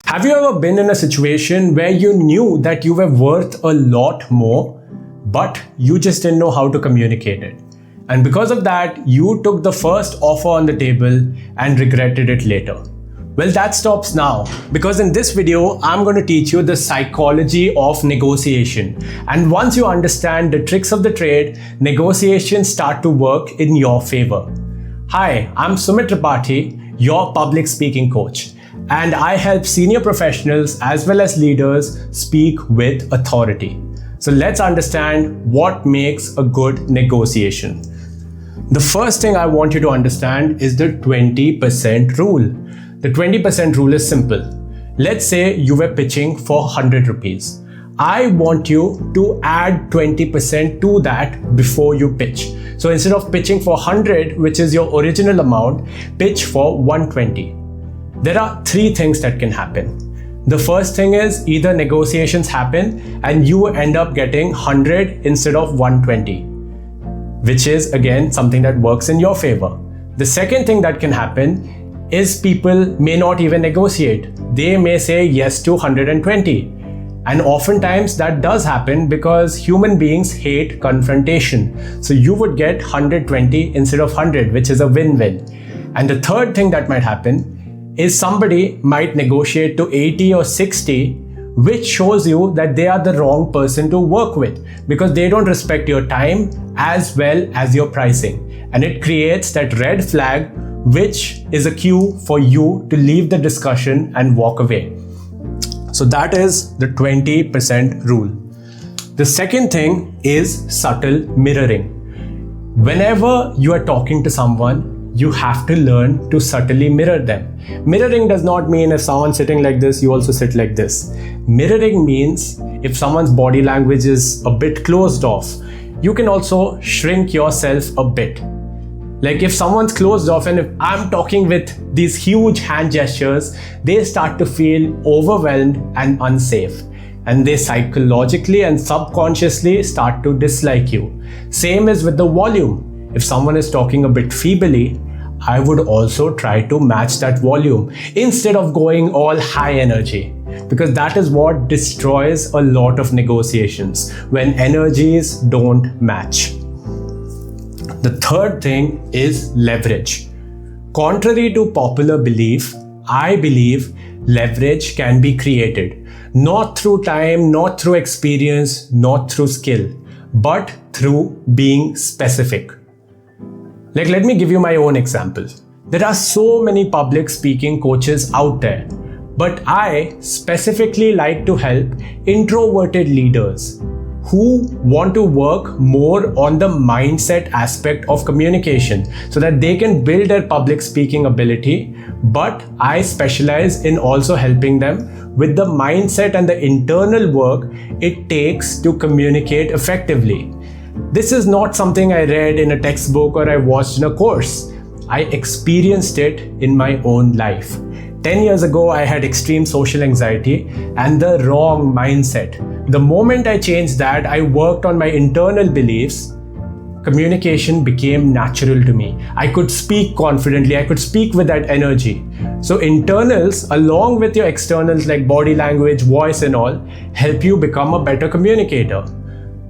Have you ever been in a situation where you knew that you were worth a lot more, but you just didn't know how to communicate it? And because of that, you took the first offer on the table and regretted it later. Well, that stops now, because in this video, I'm going to teach you the psychology of negotiation. And once you understand the tricks of the trade, negotiations start to work in your favor. Hi, I'm Sumit Tripathi, your public speaking coach. And I help senior professionals as well as leaders speak with authority. So let's understand what makes a good negotiation. The first thing I want you to understand is the 20% rule. The 20% rule is simple. Let's say you were pitching for 100 rupees. I want you to add 20% to that before you pitch. So instead of pitching for 100, which is your original amount, pitch for 120. There are three things that can happen. The first thing is either negotiations happen and you end up getting 100 instead of 120, which is again something that works in your favor. The second thing that can happen is people may not even negotiate. They may say yes to 120. And oftentimes that does happen because human beings hate confrontation. So you would get 120 instead of 100, which is a win-win. And the third thing that might happen is somebody might negotiate to 80 or 60, which shows you that they are the wrong person to work with because they don't respect your time as well as your pricing. And it creates that red flag, which is a cue for you to leave the discussion and walk away. So that is the 20% rule. The second thing is subtle mirroring. Whenever you are talking to someone, you have to learn to subtly mirror them. Mirroring does not mean if someone's sitting like this, you also sit like this. Mirroring means if someone's body language is a bit closed off, you can also shrink yourself a bit. Like if someone's closed off and if I'm talking with these huge hand gestures, they start to feel overwhelmed and unsafe. And they psychologically and subconsciously start to dislike you. Same is with the volume. If someone is talking a bit feebly, I would also try to match that volume instead of going all high energy, because that is what destroys a lot of negotiations when energies don't match. The third thing is leverage. Contrary to popular belief, I believe leverage can be created, not through time, not through experience, not through skill, but through being specific. Like, let me give you my own example. There are so many public speaking coaches out there, but I specifically like to help introverted leaders who want to work more on the mindset aspect of communication so that they can build their public speaking ability. But I specialize in also helping them with the mindset and the internal work it takes to communicate effectively. This is not something I read in a textbook or I watched in a course. I experienced it in my own life. 10 years ago, I had extreme social anxiety and the wrong mindset. The moment I changed that, I worked on my internal beliefs. Communication became natural to me. I could speak confidently. I could speak with that energy. So internals, along with your externals like body language, voice and all, help you become a better communicator.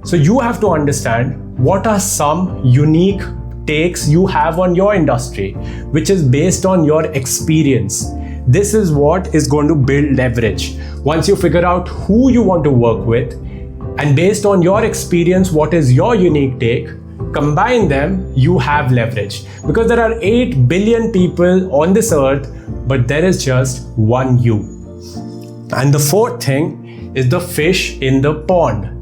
So you have to understand what are some unique takes you have on your industry, which is based on your experience. This is what is going to build leverage. Once you figure out who you want to work with, and based on your experience, what is your unique take, combine them, you have leverage. Because there are 8 billion people on this earth, but there is just one you. And the fourth thing is the fish in the pond.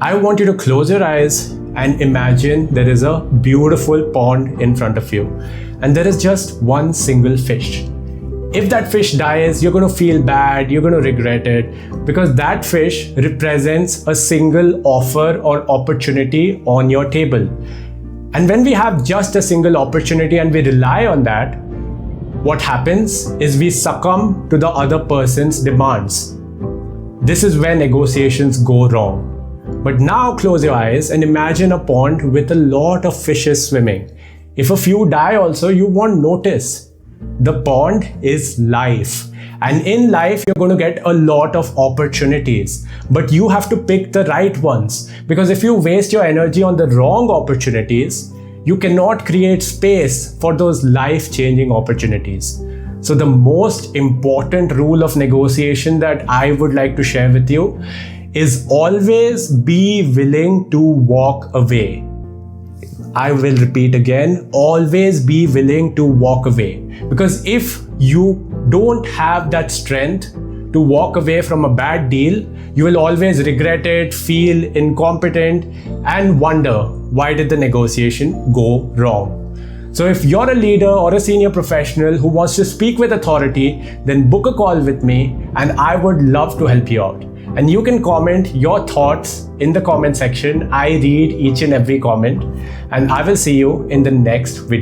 I want you to close your eyes and imagine there is a beautiful pond in front of you, and there is just one single fish. If that fish dies, you're going to feel bad, you're going to regret it, because that fish represents a single offer or opportunity on your table. And when we have just a single opportunity and we rely on that, what happens is we succumb to the other person's demands. This is where negotiations go wrong. But now close your eyes and imagine a pond with a lot of fishes swimming. If a few die also, you won't notice. The pond is life, And in life, you're going to get a lot of opportunities, but you have to pick the right ones. Because if you waste your energy on the wrong opportunities, you cannot create space for those life-changing opportunities. So the most important rule of negotiation that I would like to share with you is always be willing to walk away. I will repeat again, always be willing to walk away. Because if you don't have that strength to walk away from a bad deal, you will always regret it, feel incompetent, and wonder why did the negotiation go wrong. So if you're a leader or a senior professional who wants to speak with authority, then book a call with me and I would love to help you out. And you can comment your thoughts in the comment section. I read each and every comment, and I will see you in the next video.